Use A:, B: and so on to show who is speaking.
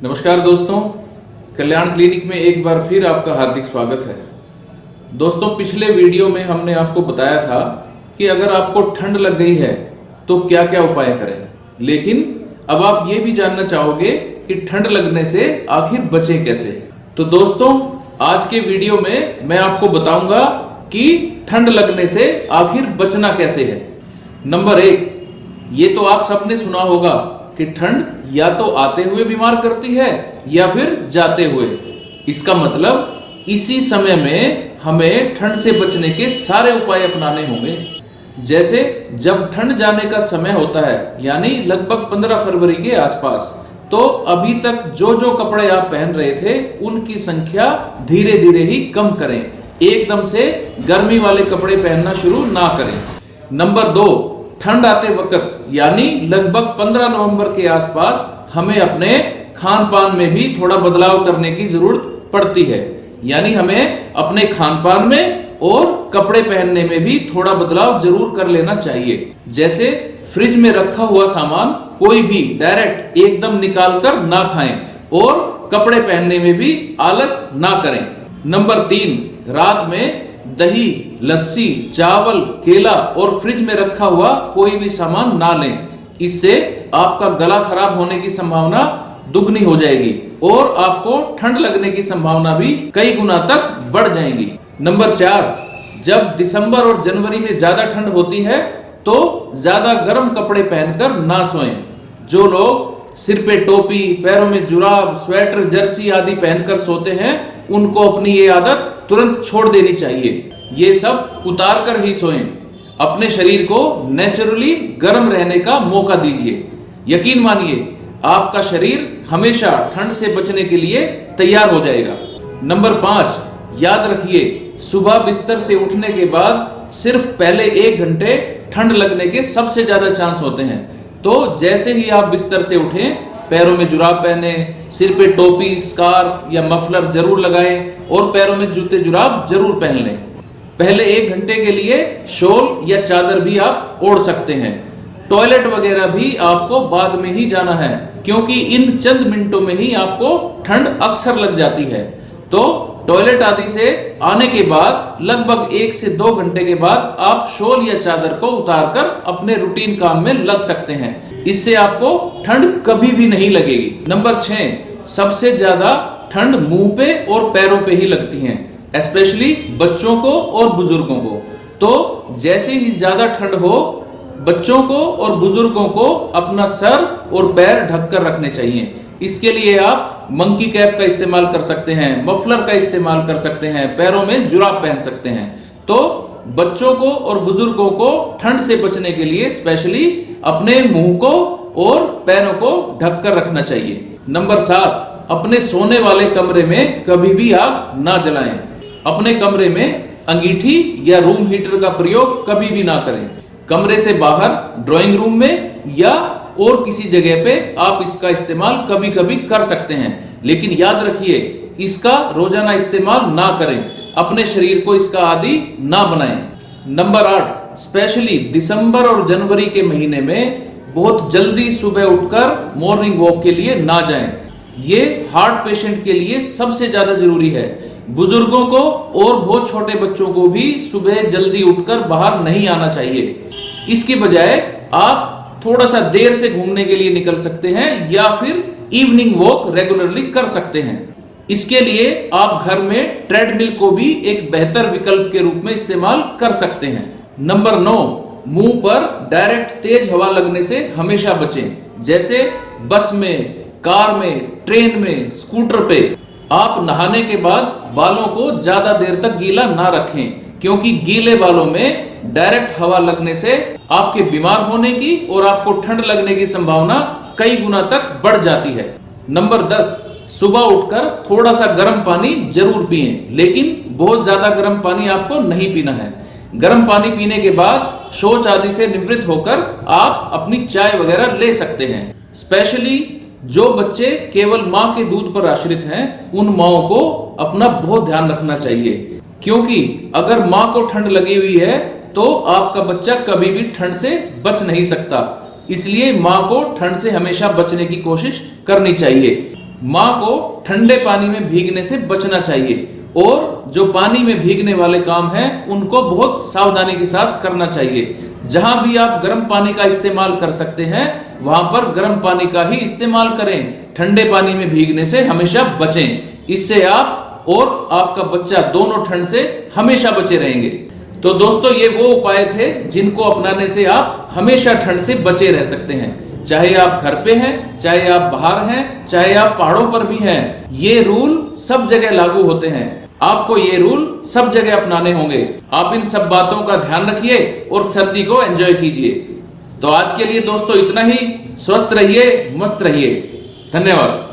A: नमस्कार दोस्तों, कल्याण क्लिनिक में एक बार फिर आपका हार्दिक स्वागत है। दोस्तों, पिछले वीडियो में हमने आपको बताया था कि अगर आपको ठंड लग गई है तो क्या क्या उपाय करें, लेकिन अब आप ये भी जानना चाहोगे कि ठंड लगने से आखिर बचें कैसे। तो दोस्तों, आज के वीडियो में मैं आपको बताऊंगा कि ठंड लगने से आखिर बचना कैसे है। नंबर 1, ये तो आप सबने सुना होगा कि ठंड या तो आते हुए बीमार करती है या फिर जाते हुए। इसका मतलब इसी समय में हमें ठंड से बचने के सारे उपाय अपनाने होंगे। जैसे जब ठंड जाने का समय होता है, यानी लगभग 15 फरवरी के आसपास, तो अभी तक जो जो कपड़े आप पहन रहे थे उनकी संख्या धीरे धीरे ही कम करें। एकदम से गर्मी वाले कपड़े पहनना शुरू ना करें। नंबर 2, ठंड आते वक्त यानी लगभग 15 नवंबर के आसपास हमें अपने खान पान में भी थोड़ा बदलाव करने की जरूरत पड़ती है। यानी हमें अपने खान पान में और कपड़े पहनने में भी थोड़ा बदलाव जरूर कर लेना चाहिए। जैसे फ्रिज में रखा हुआ सामान कोई भी डायरेक्ट एकदम निकाल कर ना खाएं और कपड़े पहनने में भी आलस ना करें। नंबर 3, रात में दही, लस्सी, चावल, केला और फ्रिज में रखा हुआ कोई भी सामान ना लें। इससे आपका गला खराब होने की संभावना दुगनी हो जाएगी और आपको ठंड लगने की संभावना भी कई गुना तक बढ़ जाएगी। नंबर 4, जब दिसंबर और जनवरी में ज्यादा ठंड होती है तो ज्यादा गर्म कपड़े पहनकर ना सोएं। जो लोग सिर पे टोपी, पैरों में जुराब, स्वेटर, जर्सी आदि पहनकर सोते हैं, उनको अपनी ये आदत तुरंत छोड़ देनी चाहिए। ये सब उतार कर ही सोएं। अपने शरीर को नेचुरली गर्म रहने का मौका दीजिए। यकीन मानिए, आपका शरीर हमेशा ठंड से बचने के लिए तैयार हो जाएगा। नंबर 5, याद रखिए, सुबह बिस्तर से उठने के बाद सिर्फ पहले 1 घंटे ठंड लगने के सबसे ज्यादा चांस होते हैं। तो जैसे ही आप बिस्तर से उठें, पैरों में जुराब पहने, सिर पे टोपी, स्कार्फ या मफलर जरूर लगाएं और पैरों में जूते जुराब जरूर पहन लें। पहले 1 घंटे के लिए शॉल या चादर भी आप ओढ़ सकते हैं। टॉयलेट वगैरह भी आपको बाद में ही जाना है, क्योंकि इन चंद मिनटों में ही आपको ठंड अक्सर लग जाती है। तो टॉयलेट आदि से आने के बाद लगभग 1 से 2 घंटे के बाद आप शॉल या चादर को उतारकर अपने रूटीन काम में लग सकते हैं। इससे आपको ठंड कभी भी नहीं लगेगी। नंबर 6, सबसे ज्यादा ठंड मुंह पे और पैरों पे ही लगती है, स्पेशली बच्चों को और बुजुर्गों को। तो जैसे ही ज्यादा ठंड हो, बच्चों को और बुजुर्गों को अपना सर और पैर ढककर रखने चाहिए। इसके लिए आप मंकी कैप का इस्तेमाल कर सकते हैं, मफलर का इस्तेमाल कर सकते हैं, पैरों में जुराब पहन सकते हैं। तो बच्चों को और बुजुर्गों को ठंड से बचने के लिए स्पेशली अपने मुंह को और पैरों को ढककर रखना चाहिए। नंबर 7, अपने सोने वाले कमरे में कभी भी आग ना जलाएं। अपने कमरे में अंगीठी या रूम हीटर का प्रयोग कभी भी ना करें। कमरे से बाहर ड्राइंग रूम में या और किसी जगह पे आप इसका इस्तेमाल कभी कभी कर सकते हैं, लेकिन याद रखिए, इसका रोजाना इस्तेमाल ना करें। अपने शरीर को इसका आदी ना बनाएं। नंबर 8, स्पेशली दिसंबर और जनवरी के महीने में बहुत जल्दी सुबह उठकर मॉर्निंग वॉक के लिए ना जाएं। ये हार्ट पेशेंट के लिए सबसे ज्यादा जरूरी है। बुजुर्गों को और बहुत छोटे बच्चों को भी सुबह जल्दी उठकर बाहर नहीं आना चाहिए। इसके बजाय आप थोड़ा सा देर से घूमने के लिए निकल सकते हैं या फिर इवनिंग वॉक रेगुलरली कर सकते हैं। इसके लिए आप घर में ट्रेडमिल को भी एक बेहतर विकल्प के रूप में इस्तेमाल कर सकते हैं। नंबर 9, मुंह पर डायरेक्ट तेज हवा लगने से हमेशा बचें। जैसे बस में, कार में, ट्रेन में, स्कूटर पे। आप नहाने के बाद बालों को ज्यादा देर तक गीला ना रखें, क्योंकि गीले बालों में डायरेक्ट हवा लगने से आपके बीमार होने की और आपको ठंड लगने की संभावना कई गुना तक बढ़ जाती है। नंबर 10, सुबह उठकर थोड़ा सा गर्म पानी जरूर पिएं, लेकिन बहुत ज्यादा गर्म पानी आपको नहीं पीना है। गर्म पानी पीने के बाद शौच आदि से निवृत्त होकर आप अपनी चाय वगैरह ले सकते हैं। स्पेशली जो बच्चे केवल माँ के दूध पर आश्रित हैं, उन माओं को अपना बहुत ध्यान रखना चाहिए, क्योंकि अगर माँ को ठंड लगी हुई है तो आपका बच्चा कभी भी ठंड से बच नहीं सकता। इसलिए माँ को ठंड से हमेशा बचने की कोशिश करनी चाहिए। माँ को ठंडे पानी में भीगने से बचना चाहिए और जो पानी में भीगने वाले काम हैं उनको बहुत सावधानी के साथ करना चाहिए। जहां भी आप गर्म पानी का इस्तेमाल कर सकते हैं वहां पर गर्म पानी का ही इस्तेमाल करें। ठंडे पानी में भीगने से हमेशा बचें। इससे आप और आपका बच्चा दोनों ठंड से हमेशा बचे रहेंगे। तो दोस्तों ये वो उपाय थे जिनको अपनाने से आप हमेशा ठंड से बचे रह सकते हैं। चाहे आप घर पे हैं, चाहे आप बाहर हैं, चाहे आप पहाड़ों पर भी हैं, ये रूल सब जगह लागू होते हैं। आपको ये रूल सब जगह अपनाने होंगे। आप इन सब बातों का ध्यान रखिए और सर्दी को एंजॉय कीजिए। तो आज के लिए दोस्तों इतना ही। स्वस्थ रहिए, मस्त रहिए। धन्यवाद।